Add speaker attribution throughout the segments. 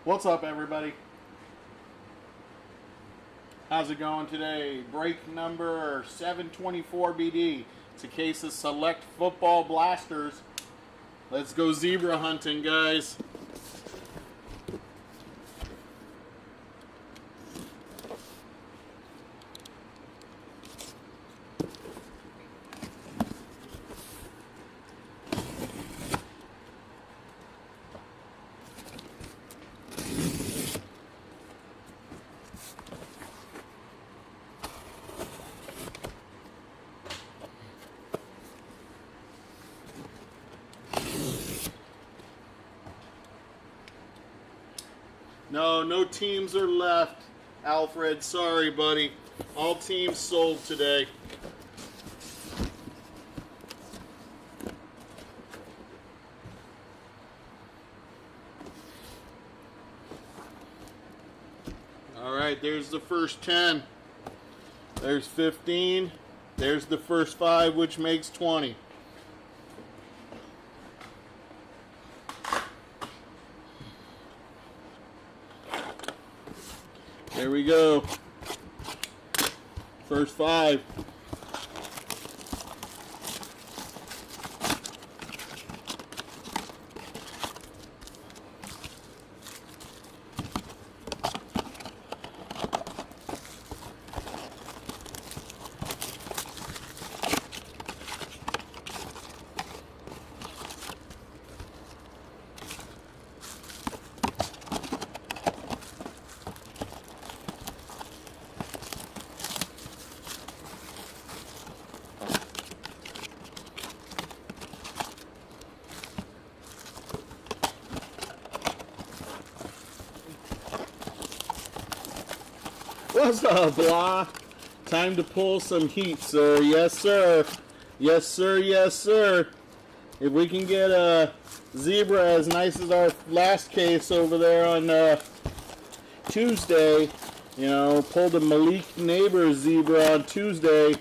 Speaker 1: What's up, everybody? How's it going today? Break number 724 BD. It's a case of Select Football Blasters. Let's go zebra hunting, guys. No teams are left, Alfred. Sorry, buddy. All teams sold today. All right, there's the first 10. There's 15. There's the first 5, which makes 20. There we go. First 5. What's up, blah? Time to pull some heat, sir. Yes, sir. Yes, sir. Yes, sir. If we can get a zebra as nice as our last case over there on Tuesday, you know, pulled a Malik Neighbors zebra on Tuesday.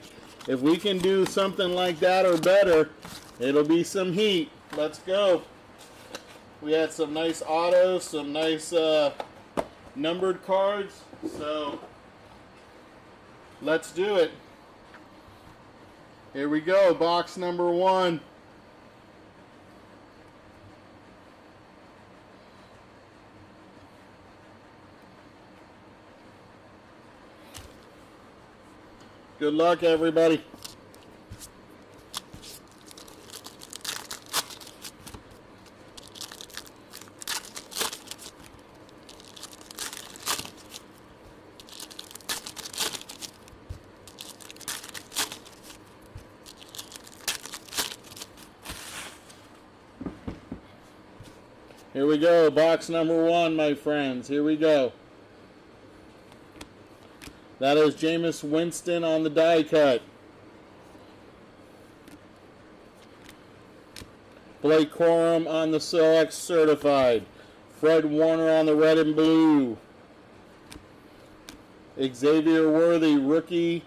Speaker 1: If we can do something like that or better, it'll be some heat. Let's go. We had some nice autos, some nice numbered cards, so let's do it. Here we go, box number 1. Good luck, everybody. Here we go, box number 1, my friends. Here we go. That is Jameis Winston on the die cut. Blake Corum on the Select Certified. Fred Warner on the red and blue. Xavier Worthy, rookie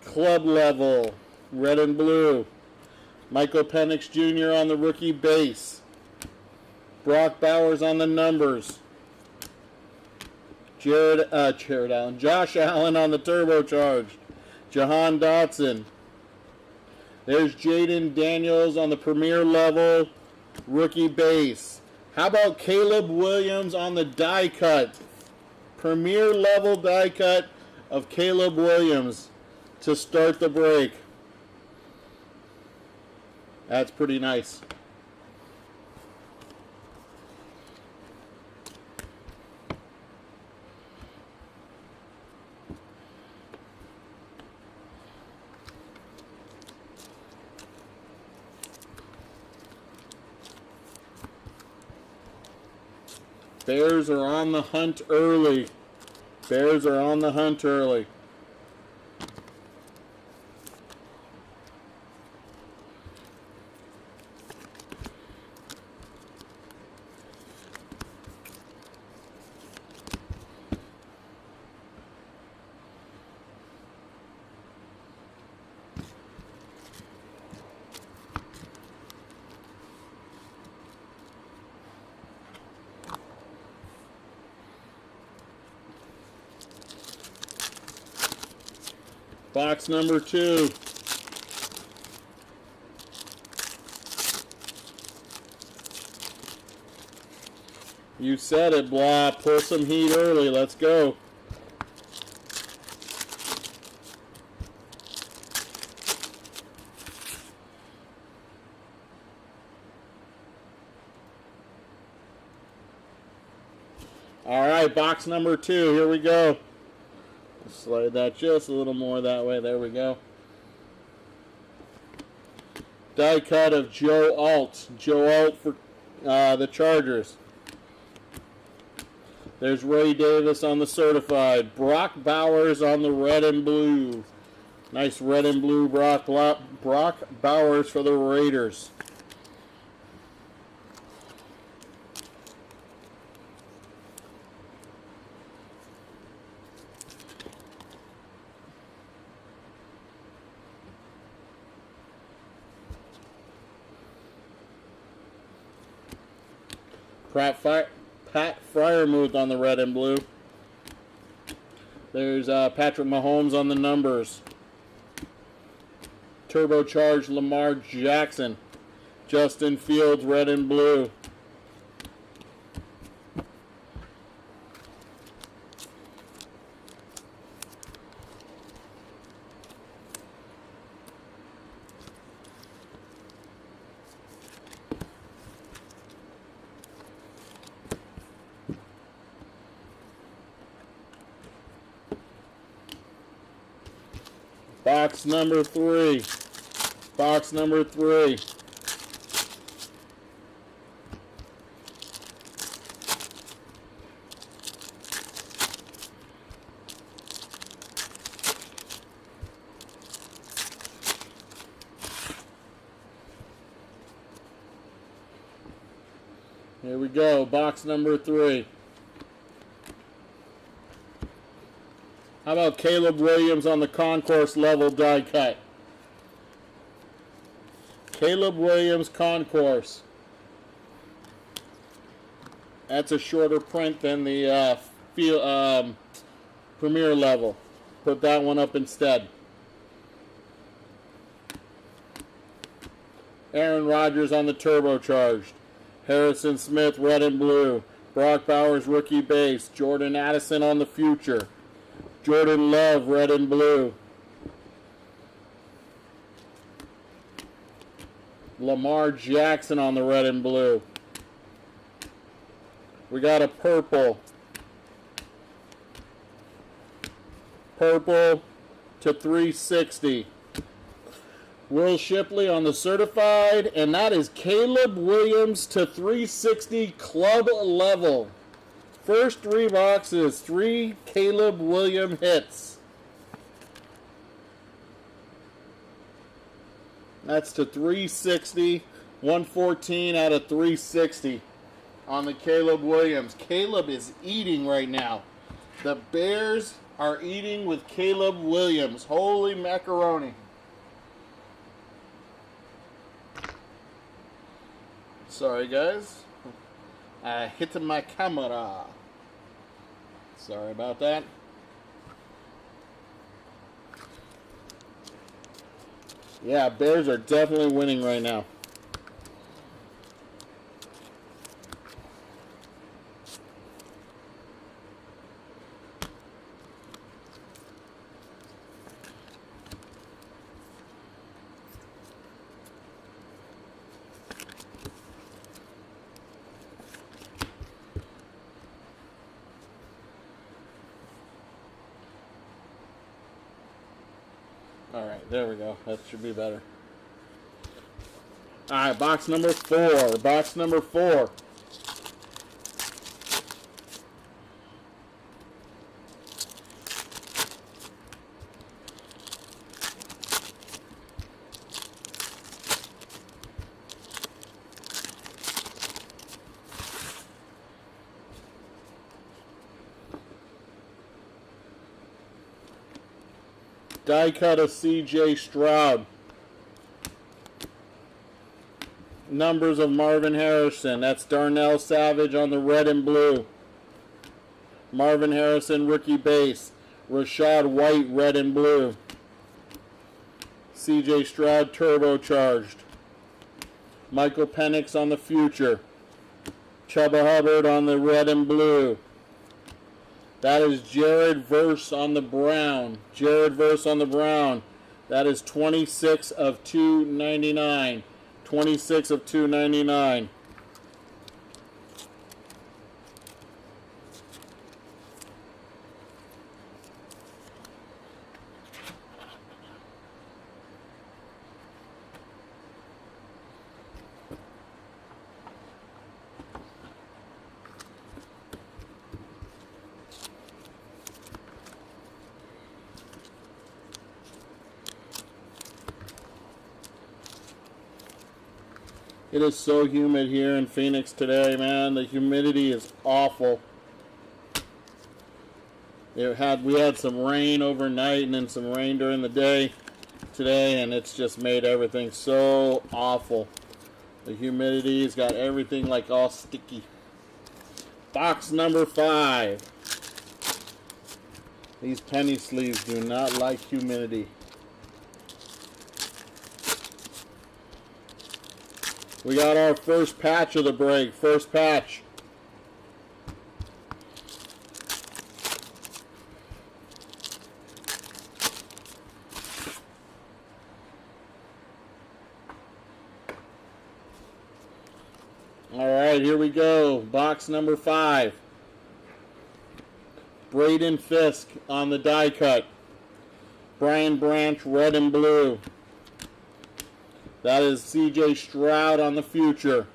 Speaker 1: club level, red and blue. Michael Penix Jr. on the rookie base. Brock Bowers on the numbers. Josh Allen on the turbocharged. Jahan Dotson. There's Jaden Daniels on the premier level, rookie base. How about Caleb Williams on the die cut? Premier level die cut of Caleb Williams to start the break. That's pretty nice. Bears are on the hunt early. Bears are on the hunt early. Box number 2. You said it, blah. Pull some heat early. Let's go. All right, box number 2. Here we go. Slide that just a little more that way. There we go. Die cut of Joe Alt. Joe Alt for the Chargers. There's Ray Davis on the certified. Brock Bowers on the red and blue. Nice red and blue Brock Bowers for the Raiders. Pat Fryermuth on the red and blue. There's Patrick Mahomes on the numbers. Turbocharged Lamar Jackson. Justin Fields, red and blue. Box number 3. Box number 3. Here we go. Box number 3. How about Caleb Williams on the concourse level die cut? Caleb Williams concourse. That's a shorter print than the premier level. Put that one up instead. Aaron Rodgers on the turbocharged. Harrison Smith red and blue. Brock Bowers rookie base. Jordan Addison on the future. Jordan Love, red and blue. Lamar Jackson on the red and blue. We got a purple. Purple to 360. Will Shipley on the certified, and that is Caleb Williams to 360 club level. First 3 boxes, 3 Caleb Williams hits. That's to 360, 114 out of 360 on the Caleb Williams. Caleb is eating right now. The Bears are eating with Caleb Williams. Holy macaroni. Sorry, guys. I hit my camera. Sorry about that. Yeah, Bears are definitely winning right now. Alright, there we go. That should be better. Alright, box number 4. Box number 4. Die cut of C.J. Stroud. Numbers of Marvin Harrison. That's Darnell Savage on the red and blue. Marvin Harrison rookie base. Rashad White red and blue. C.J. Stroud turbocharged. Michael Penix on the future. Chuba Hubbard on the red and blue. That is Jared Verse on the brown. Jared Verse on the brown. That is 26 of 299. 26 of 299. It is so humid here in Phoenix today, man. The humidity is awful. We had some rain overnight and then some rain during the day today, and it's just made everything so awful. The humidity has got everything like all sticky. Box number 5. These penny sleeves do not like humidity. We got our first patch of the break. First patch. All right, here we go. Box number 5. Braden Fisk on the die cut. Brian Branch, red and blue. That is C.J. Stroud on the future.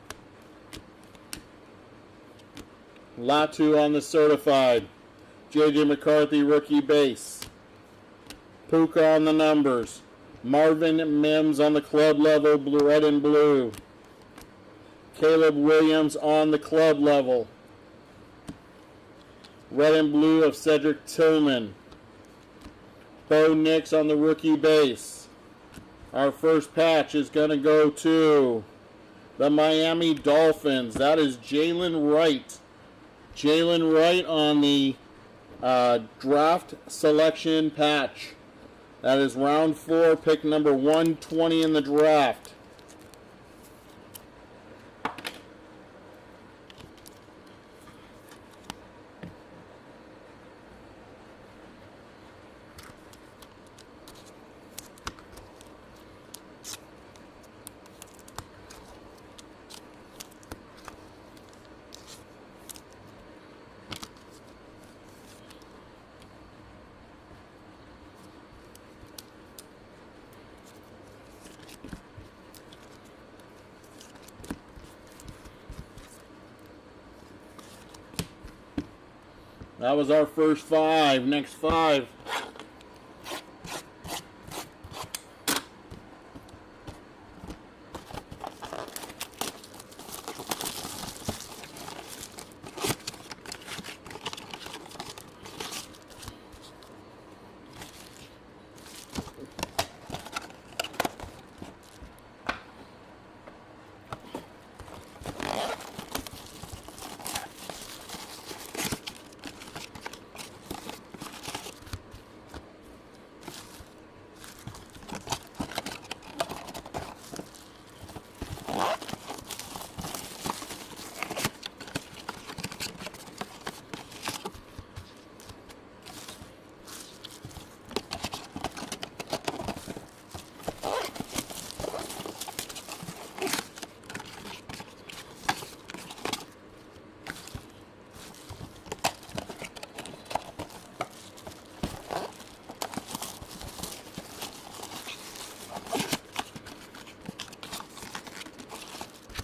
Speaker 1: Latu on the certified. J.J. McCarthy, rookie base. Puka on the numbers. Marvin Mims on the club level, blue, red and blue. Caleb Williams on the club level. Red and blue of Cedric Tillman. Bo Nix on the rookie base. Our first patch is going to go to the Miami Dolphins. That is Jalen Wright. Jalen Wright on the draft selection patch. That is round 4, pick number 120 in the draft. That was our first 5. Next 5.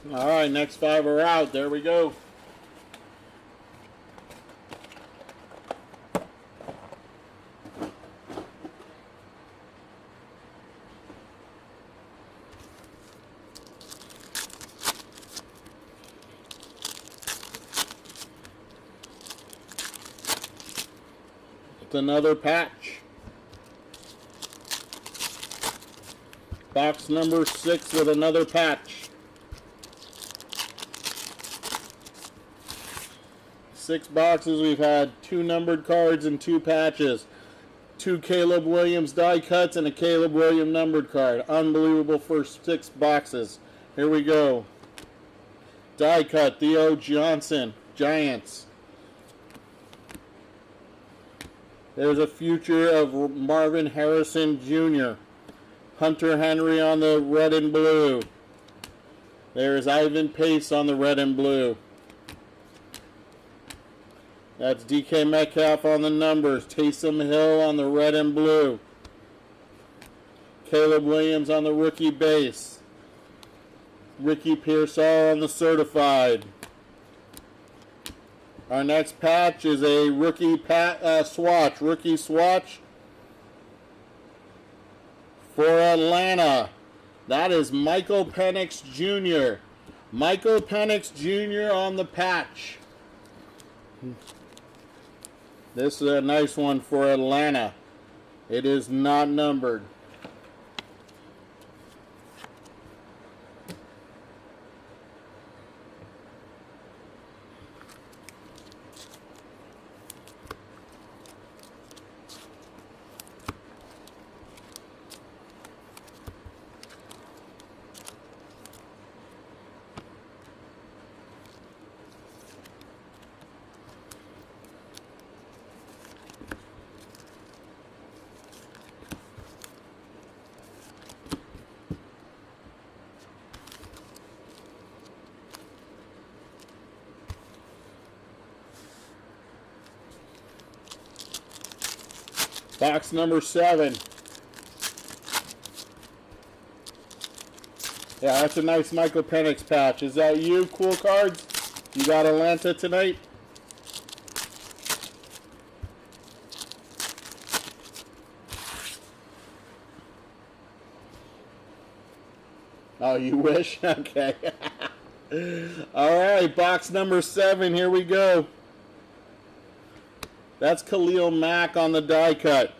Speaker 1: All right, next 5 are out. There we go. It's another patch. Box number 6 with another patch. 6 boxes. We've had 2 numbered cards and 2 patches. 2 Caleb Williams die cuts and a Caleb Williams numbered card. Unbelievable first 6 boxes. Here we go. Die cut, Theo Johnson, Giants. There's a future of Marvin Harrison Jr. Hunter Henry on the red and blue. There's Ivan Pace on the red and blue. That's DK Metcalf on the numbers. Taysom Hill on the red and blue. Caleb Williams on the rookie base. Ricky Pearsall on the certified. Our next patch is a rookie swatch. Rookie swatch for Atlanta. That is Michael Penix Jr. Michael Penix Jr. on the patch. This is a nice one for Atlanta. It is not numbered. Box number 7. Yeah, that's a nice Michael Penix patch. Is that you, Cool Cards? You got Atlanta tonight? Oh, you wish? Okay. All right, box number 7. Here we go. That's Khalil Mack on the die cut.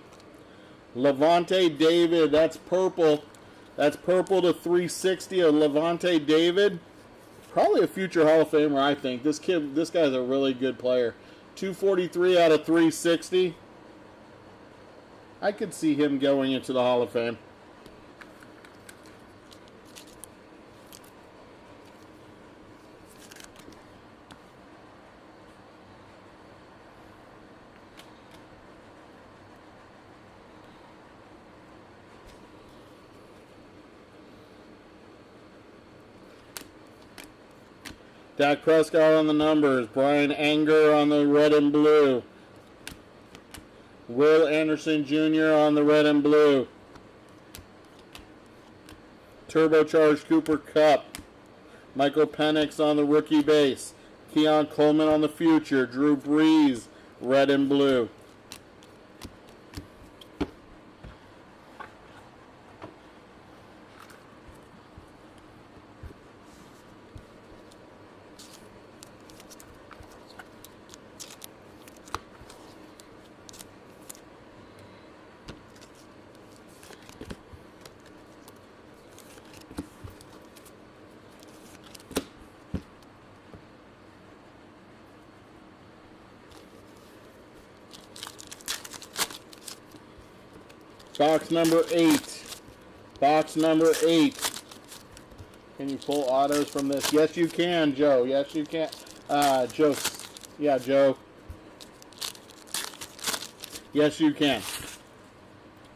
Speaker 1: Levante David, that's purple. That's purple to 360 of Levante David. Probably a future Hall of Famer, I think. This guy's a really good player. 243 out of 360. I could see him going into the Hall of Fame. Dak Prescott on the numbers. Brian Anger on the red and blue. Will Anderson Jr. on the red and blue. Turbocharged Cooper Kupp. Michael Penix on the rookie base. Keon Coleman on the future. Drew Brees, red and blue. Box number 8. Box number 8. Can you pull autos from this? Yes, you can, Joe. Yes, you can. Joe. Yeah, Joe. Yes, you can.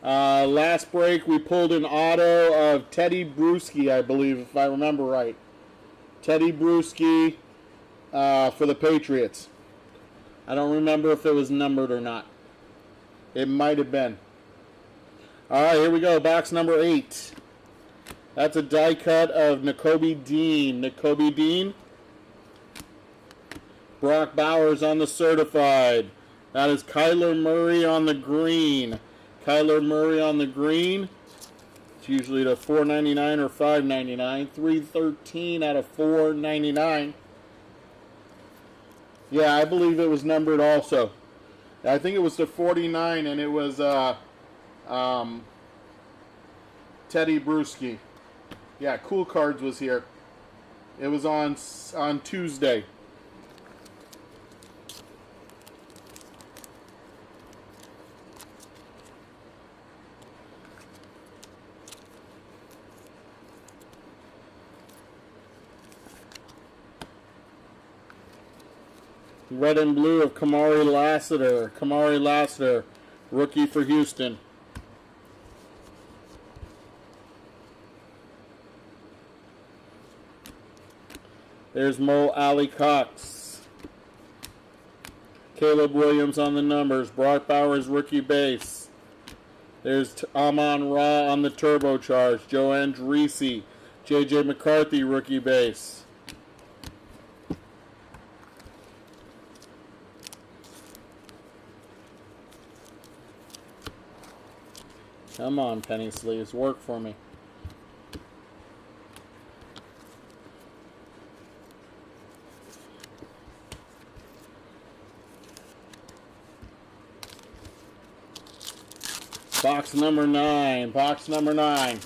Speaker 1: Last break, we pulled an auto of Teddy Bruschi, I believe, if I remember right. Teddy Bruschi for the Patriots. I don't remember if it was numbered or not. It might have been. All right, here we go. Box number 8. That's a die cut of Nakobe Dean. Nakobe Dean. Brock Bowers on the certified. That is Kyler Murray on the green. Kyler Murray on the green. It's usually to $4.99 or $5.99. $3.13 out of $4.99. Yeah, I believe it was numbered also. I think it was to 49, and it was Teddy Bruschi. Yeah, Cool Cards was here. It was on Tuesday. Red and blue of Kamari Lassiter. Kamari Lassiter, rookie for Houston. There's Mo Alley Cox. Caleb Williams on the numbers. Brock Bowers, rookie base. There's Amon Ra on the turbocharged. Joe Andrisi. J.J. McCarthy, rookie base. Come on, penny sleeves. Work for me. Box number 9. Box number 9.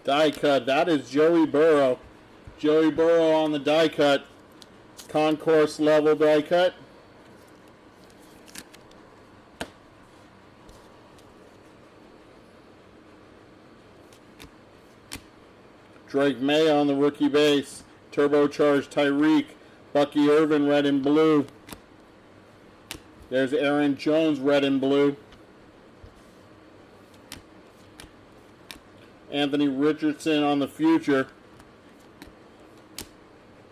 Speaker 1: Die cut. That is Joey Burrow. Joey Burrow on the die cut. Concourse level die cut. Drake May on the rookie base. Turbocharged Tyreek. Bucky Irvin, red and blue. There's Aaron Jones, red and blue. Anthony Richardson on the future.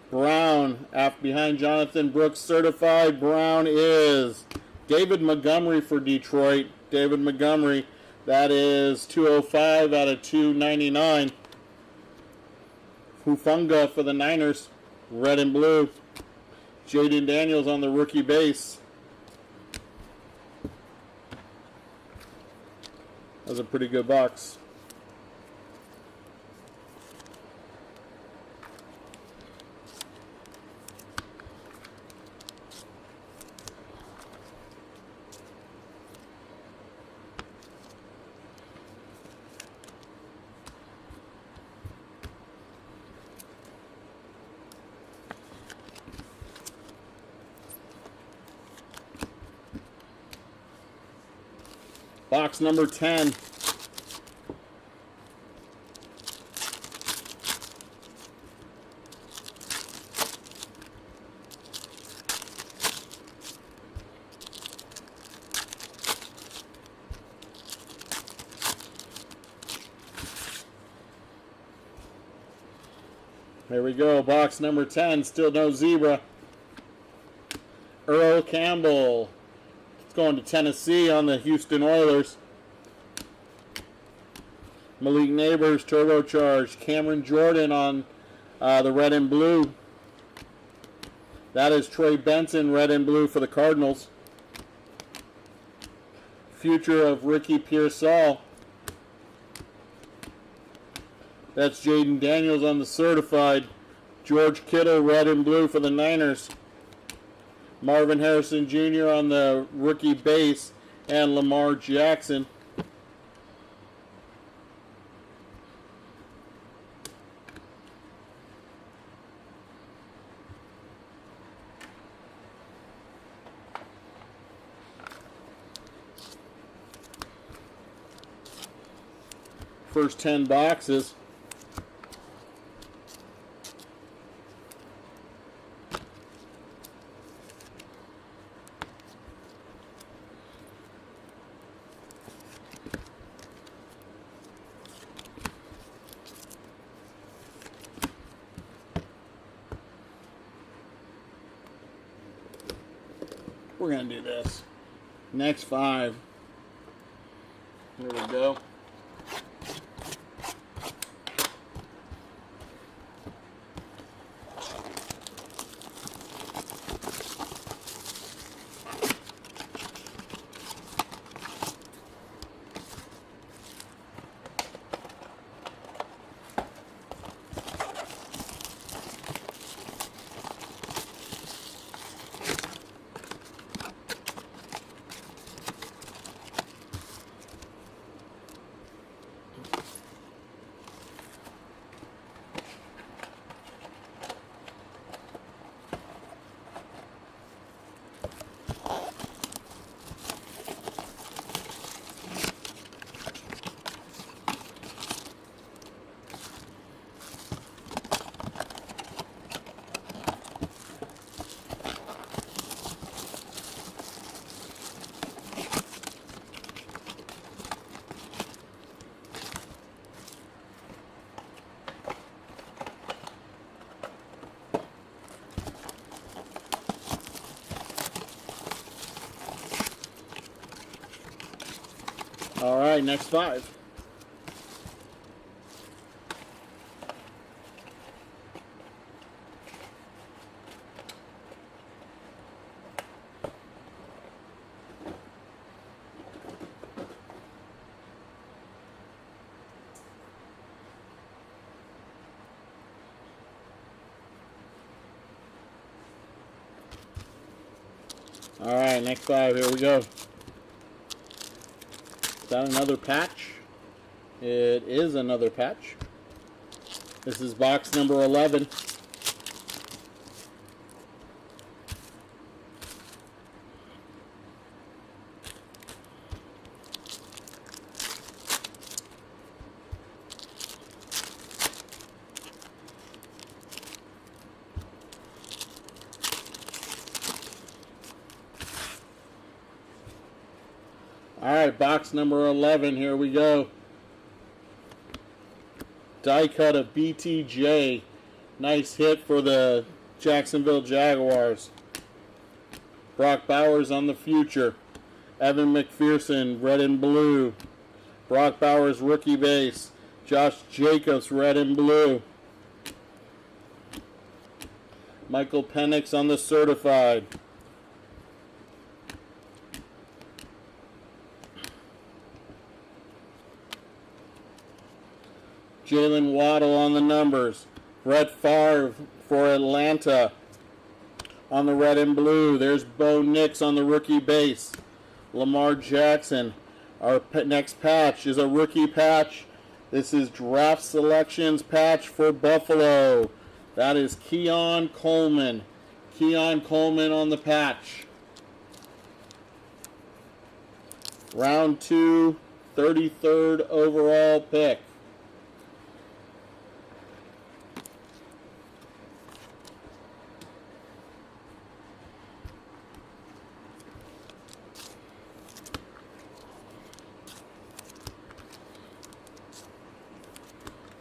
Speaker 1: Brown, behind Jonathan Brooks, certified. Brown is David Montgomery for Detroit. David Montgomery, that is 205 out of 299. Hufanga for the Niners, red and blue. Jaden Daniels on the rookie base. That was a pretty good box. Box number 10. There we go. Box number 10. Still no zebra. Earl Campbell. It's going to Tennessee on the Houston Oilers. Malik Neighbors, turbocharged. Cameron Jordan on the red and blue. That is Trey Benson, red and blue for the Cardinals. Future of Ricky Pearsall. That's Jaden Daniels on the certified. George Kittle, red and blue for the Niners. Marvin Harrison Jr. on the rookie base, and Lamar Jackson. First 10 boxes. We're going to do this. Next 5. There we go. right, next 5. All right, next 5. Here we go. Is that another patch? It is another patch. This is box number 11. All right, box number 11. Here we go. Die cut of BTJ. Nice hit for the Jacksonville Jaguars. Brock Bowers on the future. Evan McPherson, red and blue. Brock Bowers, rookie base. Josh Jacobs, red and blue. Michael Penix on the certified. Jalen Waddle on the numbers. Brett Favre for Atlanta on the red and blue. There's Bo Nix on the rookie base. Lamar Jackson. Our next patch is a rookie patch. This is draft selections patch for Buffalo. That is Keon Coleman. Keon Coleman on the patch. Round 2, 33rd overall pick.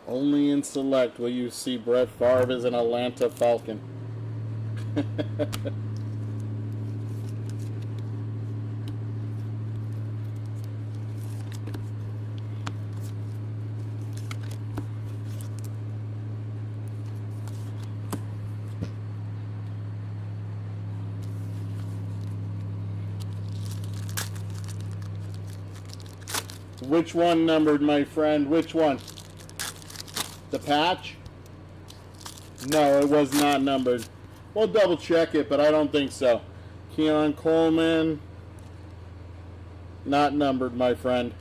Speaker 1: Only in select will you see Brett Favre as an Atlanta Falcon. Which one numbered, my friend? Which one? The patch? No, it was not numbered. We'll double check it, but I don't think so. Keon Coleman, not numbered, my friend.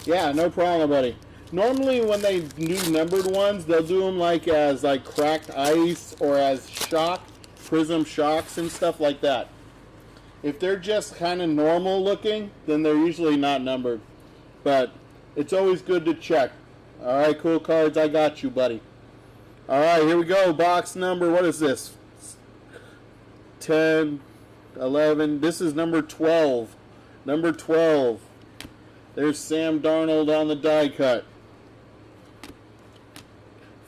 Speaker 1: Yeah, no problem, buddy. Normally when they do numbered ones, they'll do them like as like cracked ice or as shock, prism shocks and stuff like that. If they're just kind of normal looking, then they're usually not numbered. But it's always good to check. All right, cool cards. I got you, buddy. All right, here we go. Box number, what is this? 10, 11. This is number 12. Number 12. There's Sam Darnold on the die cut.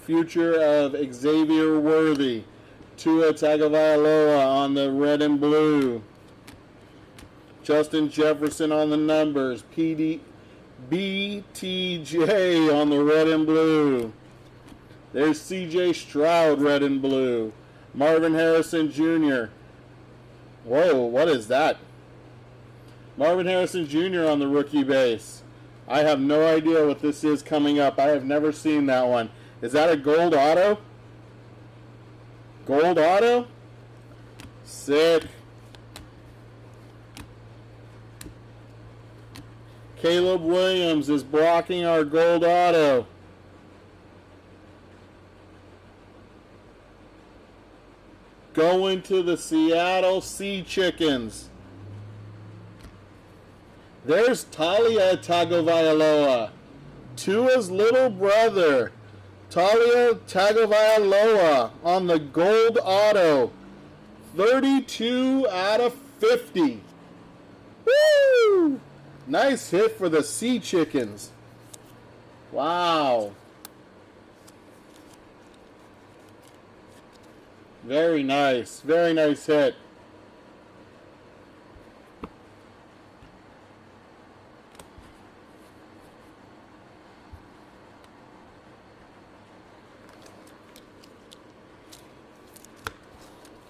Speaker 1: Future of Xavier Worthy. Tua Tagovailoa on the red and blue. Justin Jefferson on the numbers. BTJ on the red and blue. There's CJ Stroud, red and blue. Marvin Harrison Jr. Whoa, what is that? Marvin Harrison Jr. on the rookie base. I have no idea what this is coming up. I have never seen that one. Is that a gold auto? Gold auto? Sick. Caleb Williams is blocking our gold auto. Going to the Seattle Sea Chickens. There's Talia Tagovailoa, Tua's little brother. Talia Tagovailoa on the gold auto. 32 out of 50. Woo! Nice hit for the Sea Chickens. Wow. Very nice. Very nice hit.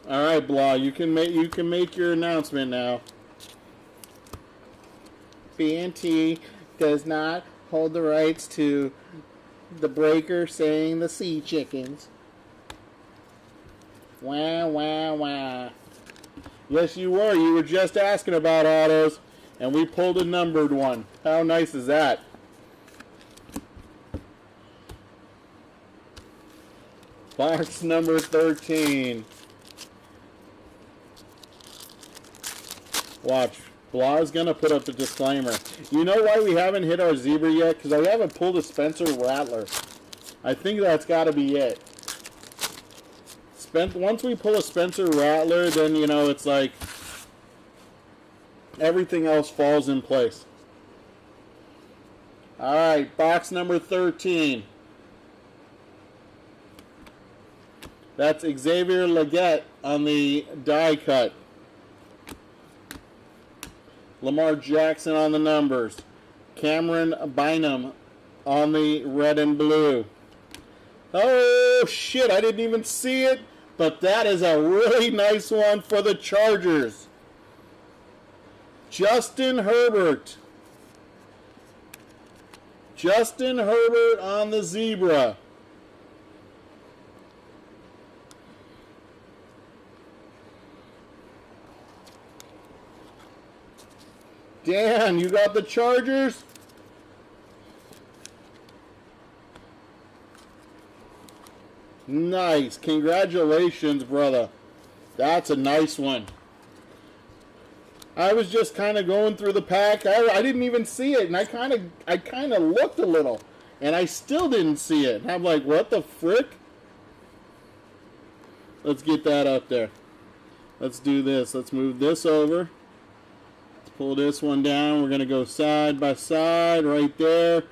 Speaker 1: All right, Blah, you can make your announcement now. BNT does not hold the rights to the breaker saying the sea chickens. Wah, wah, wah. Yes, you were. You were just asking about autos, and we pulled a numbered one. How nice is that? Box number 13. Watch. Blah's going to put up the disclaimer. You know why we haven't hit our zebra yet? Because I haven't pulled a Spencer Rattler. I think that's got to be it. Once we pull a Spencer Rattler, then, you know, it's like everything else falls in place. All right, box number 13. That's Xavier Legette on the die cut. Lamar Jackson on the numbers. Cameron Bynum on the red and blue. Oh, shit, I didn't even see it. But that is a really nice one for the Chargers. Justin Herbert. Justin Herbert on the zebra. Dan, you got the Chargers? Nice. Congratulations, brother. That's a nice one. I was just kind of going through the pack. I didn't even see it, and I kind of looked a little, and I still didn't see it. And I'm like, what the frick? Let's get that up there. Let's do this. Let's move this over. Let's pull this one down. We're going to go side by side right there.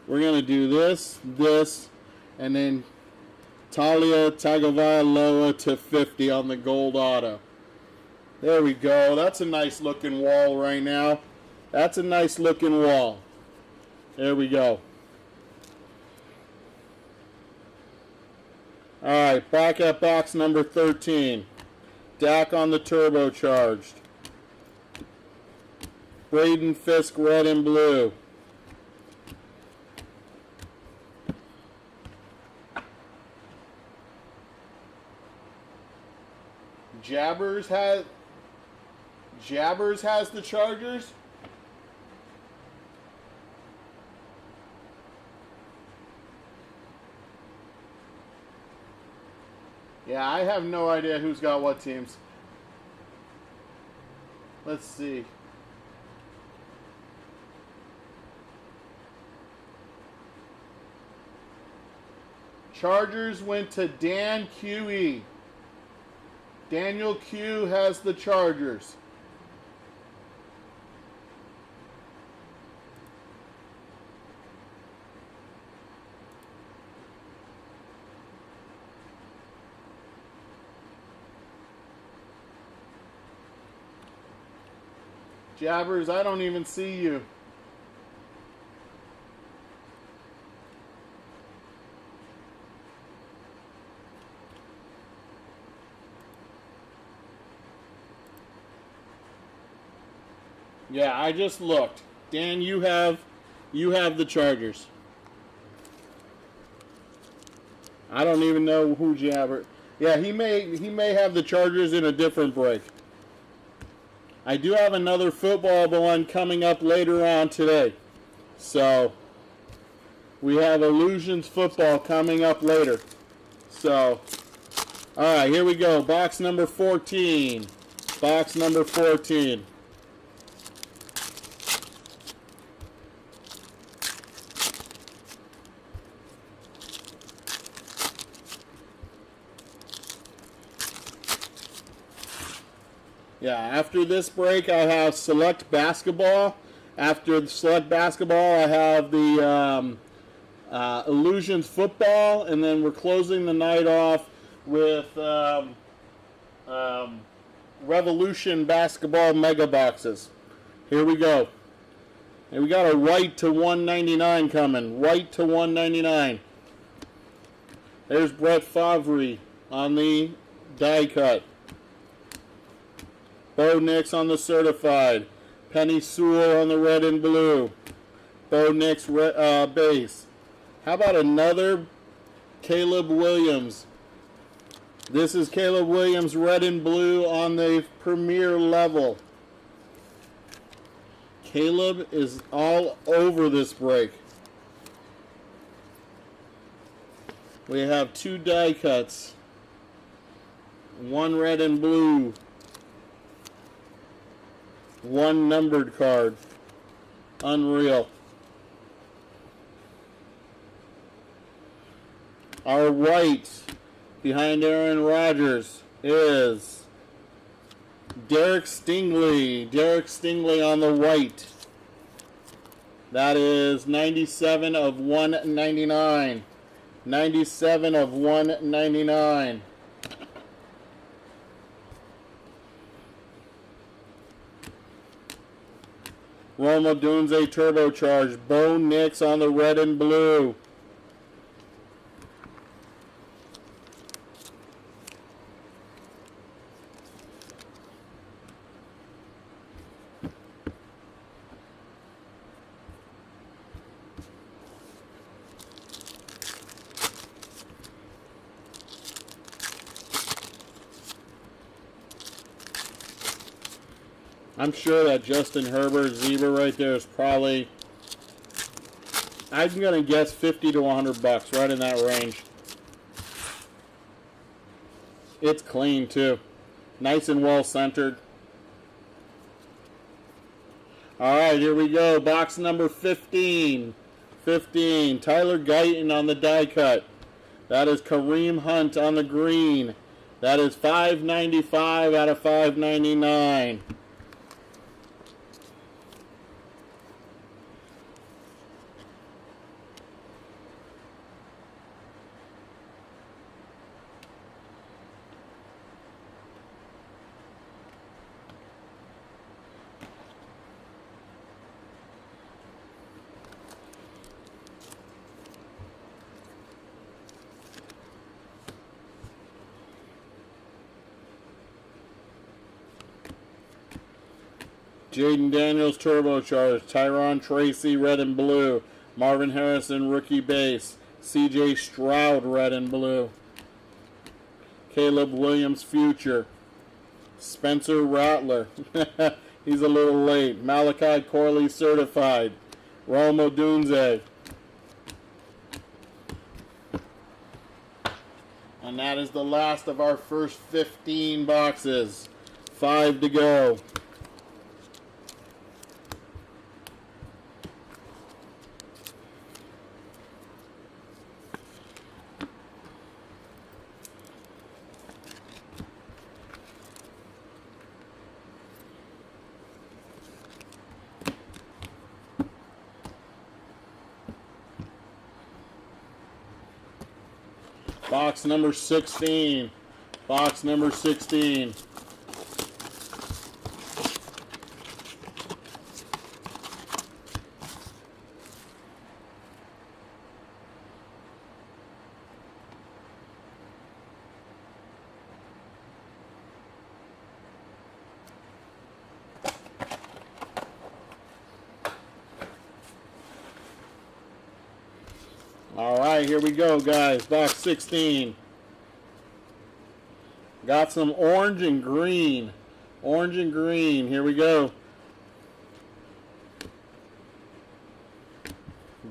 Speaker 1: We're going to do this, and then Talia Tagovailoa to 50 on the gold auto. There we go. That's a nice looking wall right now. That's a nice looking wall. There we go. All right, back at box number 13. Dak on the turbocharged. Braden Fisk, red and blue. Jabbers has the Chargers. Yeah, I have no idea who's got what teams. Let's see. Chargers went to Dan QE. Daniel Q has the Chargers. Jabbers, I don't even see you. Yeah, I just looked. Dan, you have the Chargers. I don't even know who Jabber. Yeah, he may have the Chargers in a different break. I do have another football one coming up later on today. So we have Illusions football coming up later. So all right, here we go. Box number 14. Box number 14. Yeah, after this break, I have Select Basketball. After the Select Basketball, I have the Illusions Football, and then we're closing the night off with Revolution Basketball Mega Boxes. Here we go. And we got a white to 199 coming. White to 199. There's Brett Favre on the die cut. Bo Nix on the certified. Penny Sewell on the red and blue. Bo Nix base. How about another Caleb Williams? This is Caleb Williams red and blue on the premier level. Caleb is all over this break. We have 2 die cuts. 1 red and blue. 1 numbered card. Unreal. Our white behind Aaron Rodgers is Derek Stingley. Derek Stingley on the white. That is 97 of 199. 97 of 199. Rome Odunze turbocharged. Bo Nix on the red and blue. I'm sure that Justin Herbert zebra right there is probably, I'm going to guess 50 to 100 bucks, right in that range. It's clean too. Nice and well centered. Alright, here we go. Box number 15. 15. Tyler Guyton on the die cut. That is Kareem Hunt on the green. That is $5.95 out of $5.99. Jaden Daniels turbocharged. Tyron Tracy red and blue. Marvin Harrison rookie base. CJ Stroud red and blue. Caleb Williams future. Spencer Rattler. He's a little late. Malachi Corley certified. Rome Odunze. And that is the last of our first 15 boxes. 5 to go. Box number 16. Box number 16. Alright, here we go, guys. Box 16. Got some orange and green. Orange and green. Here we go.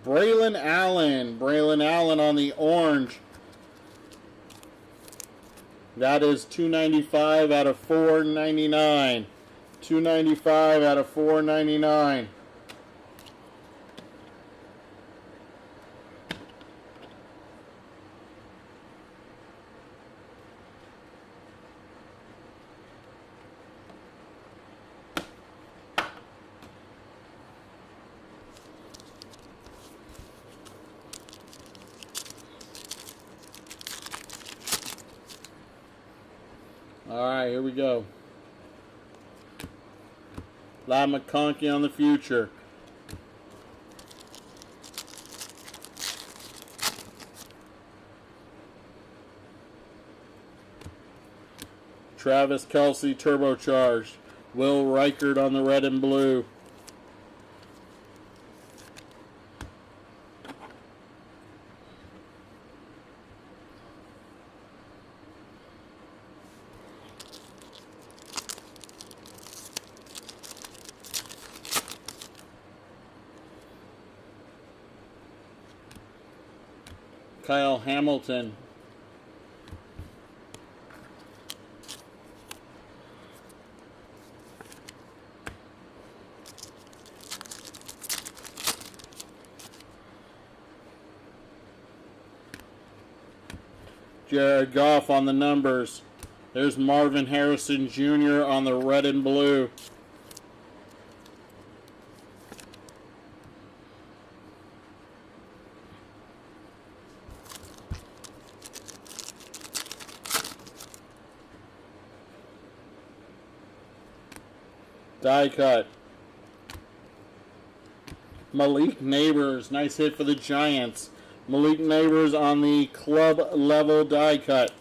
Speaker 1: Braylon Allen. Braylon Allen on the orange. That is $2.95 out of $4.99. $2.95 out of $4.99. Alright, here we go. Ladd McConkey on the future. Travis Kelce turbocharged. Will Reichert on the red and blue. Kyle Hamilton. Jared Goff on the numbers. There's Marvin Harrison Jr. on the red and blue. Die cut. Malik Neighbors. Nice hit for the Giants. Malik Neighbors on the club level die cut.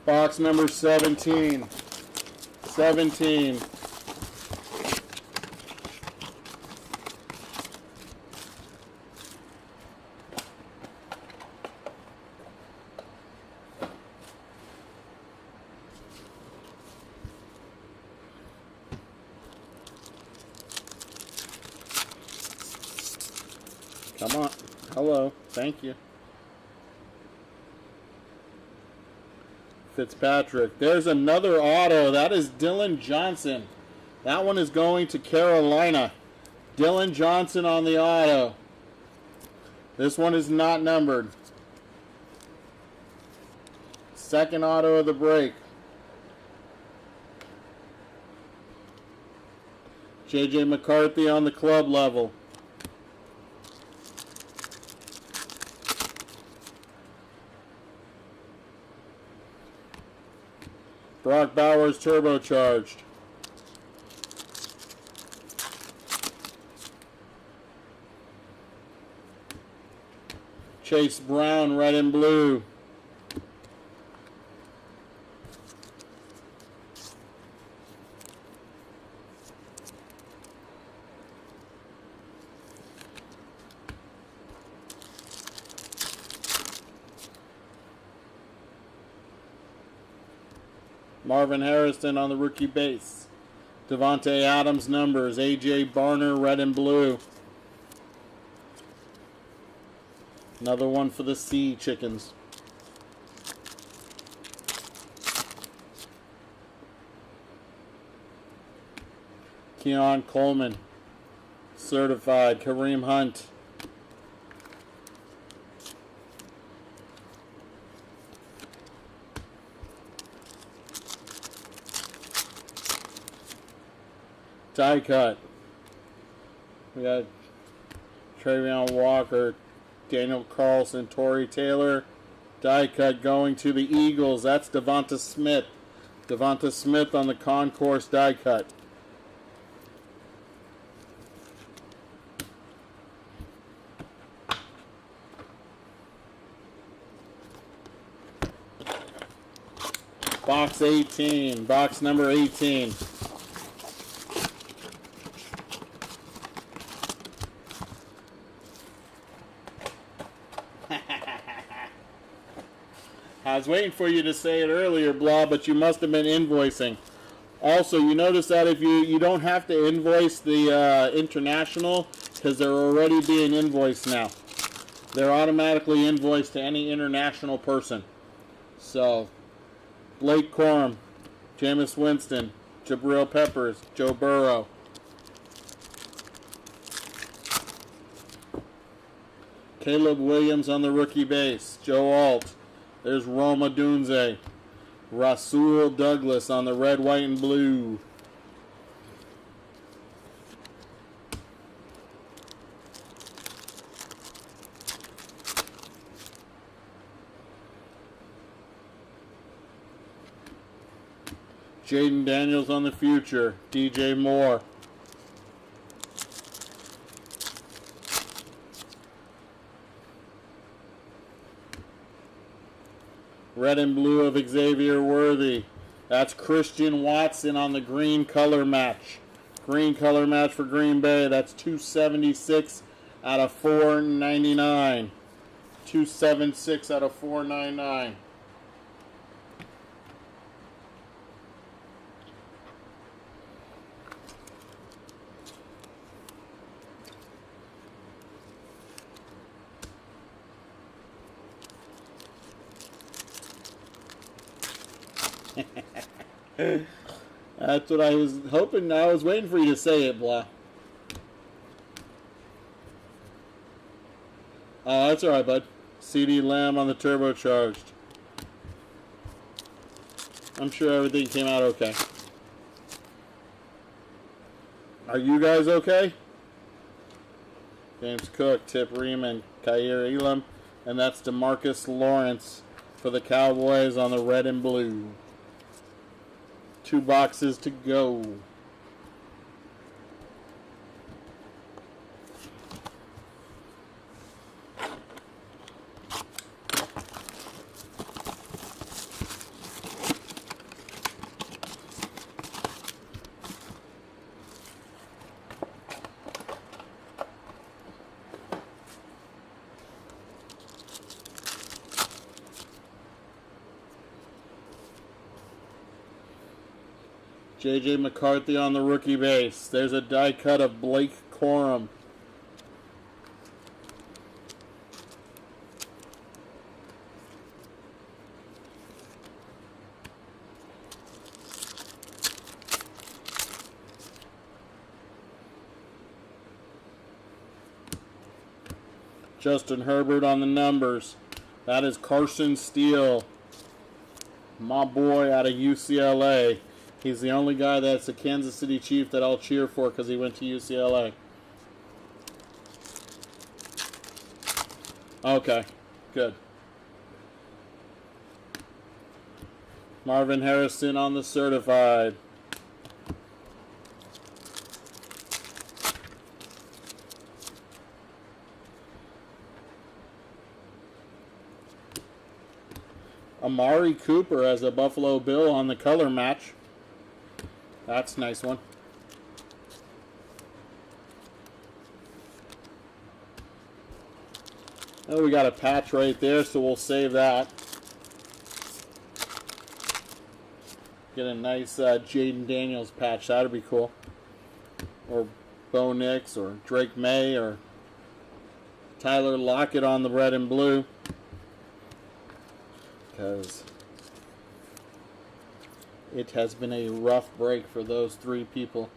Speaker 1: Box number 17. 17. Come on. Hello. Thank you. Fitzpatrick. There's another auto. That is Dylan Johnson. That one is going to Carolina. Dylan Johnson on the auto. This one is not numbered. Second auto of the break. J.J. McCarthy on the club level. Brock Bowers turbocharged. Chase Brown red and blue. Marvin Harrison on the rookie base. Devontae Adams numbers. A.J. Barner red and blue. Another one for the Sea Chickens. Keon Coleman. Certified. Kareem Hunt. Die cut. We got Travion Walker, Daniel Carlson, Torrey Taylor. Die cut going to the Eagles. That's Devonta Smith. Devonta Smith on the concourse die cut. Box 18. Box number 18. I was waiting for you to say it earlier, Blah, but you must have been invoicing. Also, you notice that if you don't have to invoice the international because they're already being invoiced now. They're automatically invoiced to any international person. So, Blake Corum, Jameis Winston, Jabril Peppers, Joe Burrow. Caleb Williams on the rookie base, Joe Alt. There's Roma Dunze. Rasul Douglas on the red, white, and blue. Jaden Daniels on the future. DJ Moore. Red and blue of Xavier Worthy. That's Christian Watson on the green color match. Green color match for Green Bay. That's 276 out of 499. 276 out of 499. That's what I was hoping. I was waiting for you to say it, blah. Oh, that's alright, bud. CD Lamb on the turbocharged. I'm sure everything came out okay. Are you guys okay? James Cook, Tip Riemann, Kaiir Elam, and that's DeMarcus Lawrence for the Cowboys on the red and blue. 2 boxes to go. J.J. McCarthy on the rookie base. There's a die cut of Blake Corum. Justin Herbert on the numbers. That is Carson Steele, my boy out of UCLA. He's the only guy that's a Kansas City Chief that I'll cheer for because he went to UCLA. Okay, good. Marvin Harrison on the certified. Amari Cooper as a Buffalo Bill on the color match. That's a nice one. Oh, we got a patch right there, so we'll save that. Get a nice Jaden Daniels patch. That'd be cool. Or Bo Nix, or Drake May, or Tyler Lockett on the red and blue. Because it has been a rough break for those 3 people.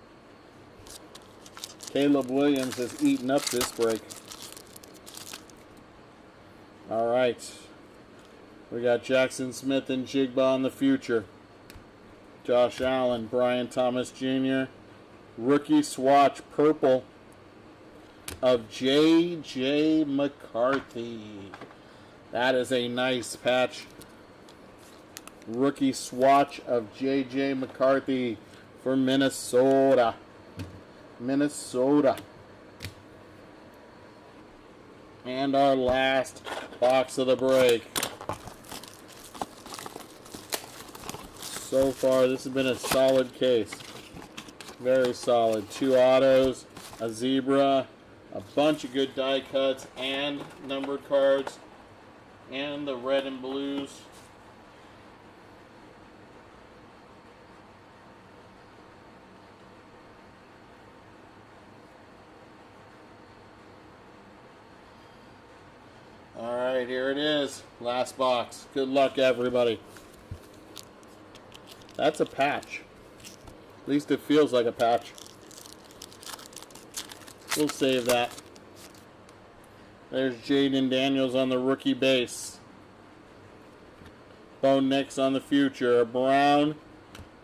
Speaker 1: Caleb Williams has eaten up this break. All right. We got Jackson Smith and Jigba in the future. Josh Allen, Brian Thomas Jr. Rookie swatch purple of J.J. McCarthy. That is a nice patch. Rookie swatch of J.J. McCarthy for Minnesota. Minnesota. And our last box of the break. So far, this has been a solid case. Very solid. 2 autos, a zebra, a bunch of good die cuts, and numbered cards, and the red and blues. Alright, here it is. Last box. Good luck, everybody. That's a patch. At least it feels like a patch. We'll save that. There's Jaden Daniels on the rookie base. Bo Nix on the future. A brown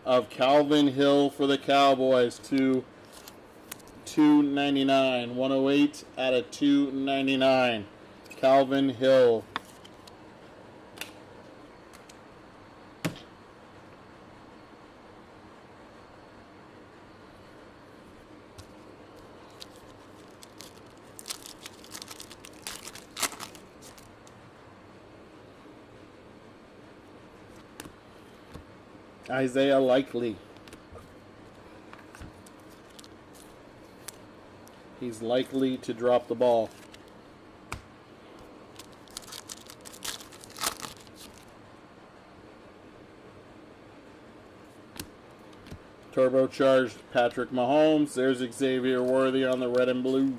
Speaker 1: of Calvin Hill for the Cowboys to $2.99. 108 out of $2.99. Calvin Hill. Isaiah Likely. He's likely to drop the ball. Turbocharged Patrick Mahomes. There's Xavier Worthy on the red and blue.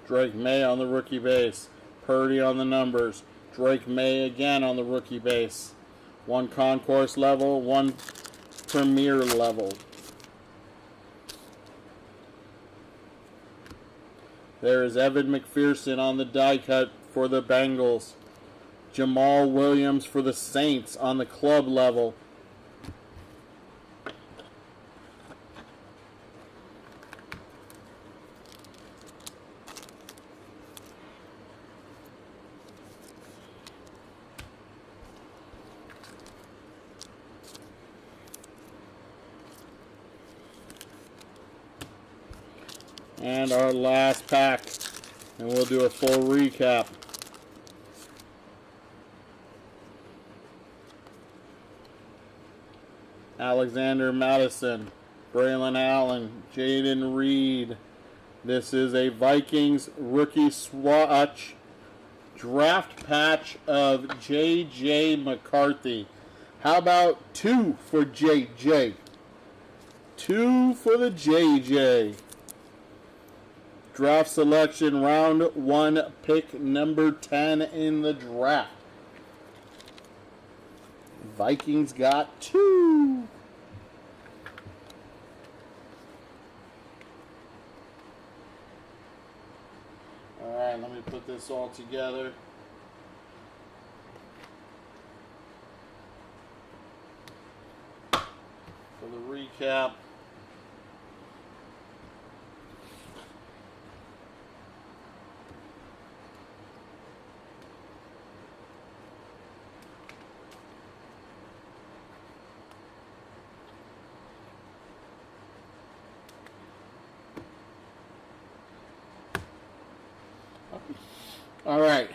Speaker 1: Drake May on the rookie base. Purdy on the numbers. Drake May again on the rookie base. One concourse level, one premier level. There is Evan McPherson on the die cut for the Bengals. Jamal Williams for the Saints on the club level. And our last pack, and we'll do a full recap. Alexander Madison, Braylon Allen, Jaden Reed. This is a Vikings rookie swatch draft patch of J.J. McCarthy. How about 2 for J.J.? 2 for the J.J. Draft selection, round 1, pick number 10 in the draft. Vikings got 2. Alright, let me put this all together. For the recap. All right.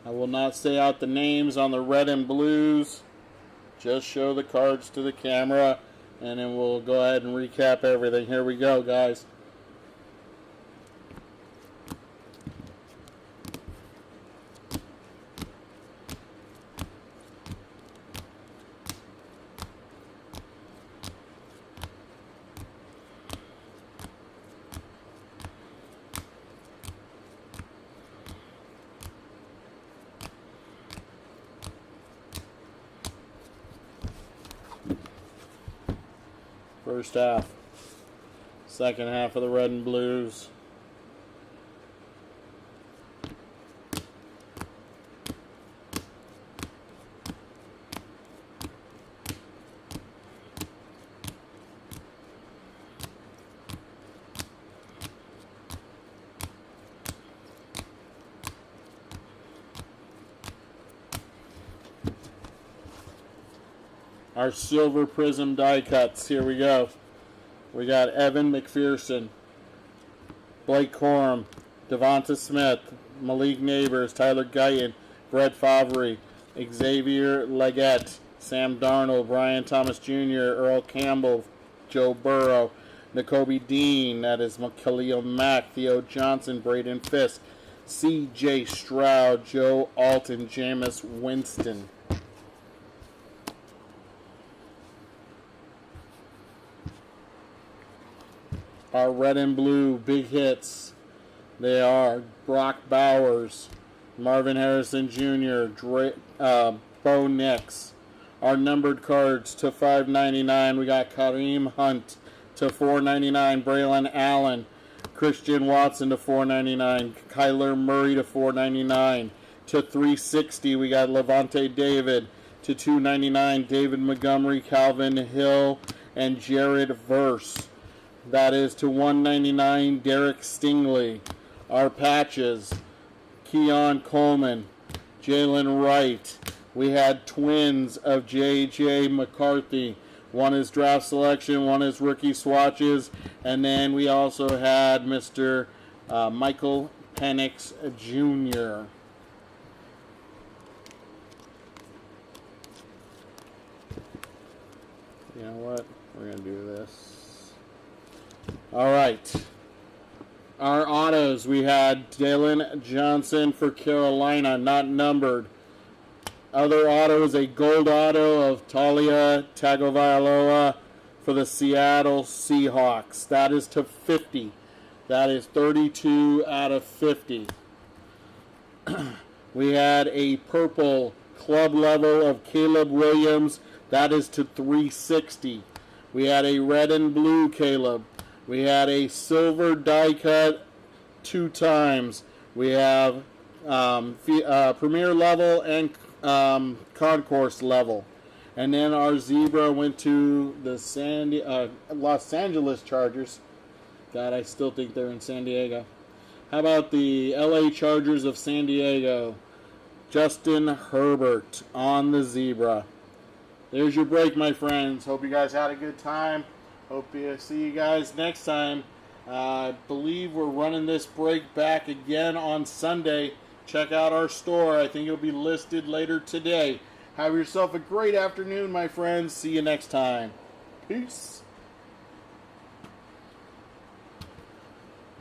Speaker 1: I will not say out the names on the red and blues. Just show the cards to the camera, and then we'll go ahead and recap everything. Here we go, guys. First half. Second half of the red and blues. Our silver prism die cuts. Here we go. We got Evan McPherson, Blake Corum, Devonta Smith, Malik Neighbors, Tyler Guyton, Brett Favre, Xavier Legette, Sam Darnold, Brian Thomas Jr., Earl Campbell, Joe Burrow, Nakobe Dean, that is Khalil Mack, Theo Johnson, Braden Fisk, C.J. Stroud, Joe Alton, Jameis Winston. Our red and blue big hits, they are Brock Bowers, Marvin Harrison Jr., Bo Nix. Our numbered cards to $5.99, we got Kareem Hunt to $4.99, Braylon Allen, Christian Watson to $4.99, Kyler Murray to $4.99. To $3.60, we got Levante David. To $2.99, David Montgomery, Calvin Hill, and Jared Verse. That is to $1.99, Derek Stingley. Our patches, Keon Coleman, Jalen Wright. We had twins of J.J. McCarthy. One is draft selection, one is rookie swatches, and then we also had Mr. Michael Penix Jr. You know what? We're going to do this. All right. Our autos, we had Dalen Johnson for Carolina, not numbered. Other auto is a gold auto of Talia Tagovailoa for the Seattle Seahawks. That is to 50. That is 32 out of 50. We had a purple club level of Caleb Williams. That is to 360. We had a red and blue Caleb. We had a silver die cut 2 times. We have premier level and concourse level. And then our zebra went to the Los Angeles Chargers. God, I still think they're in San Diego. How about the LA Chargers of San Diego? Justin Herbert on the zebra. There's your break, my friends. Hope you guys had a good time. Hope to see you guys next time. I believe we're running this break back again on Sunday. Check out our store. I think it'll be listed later today. Have yourself a great afternoon, my friends. See you next time. Peace.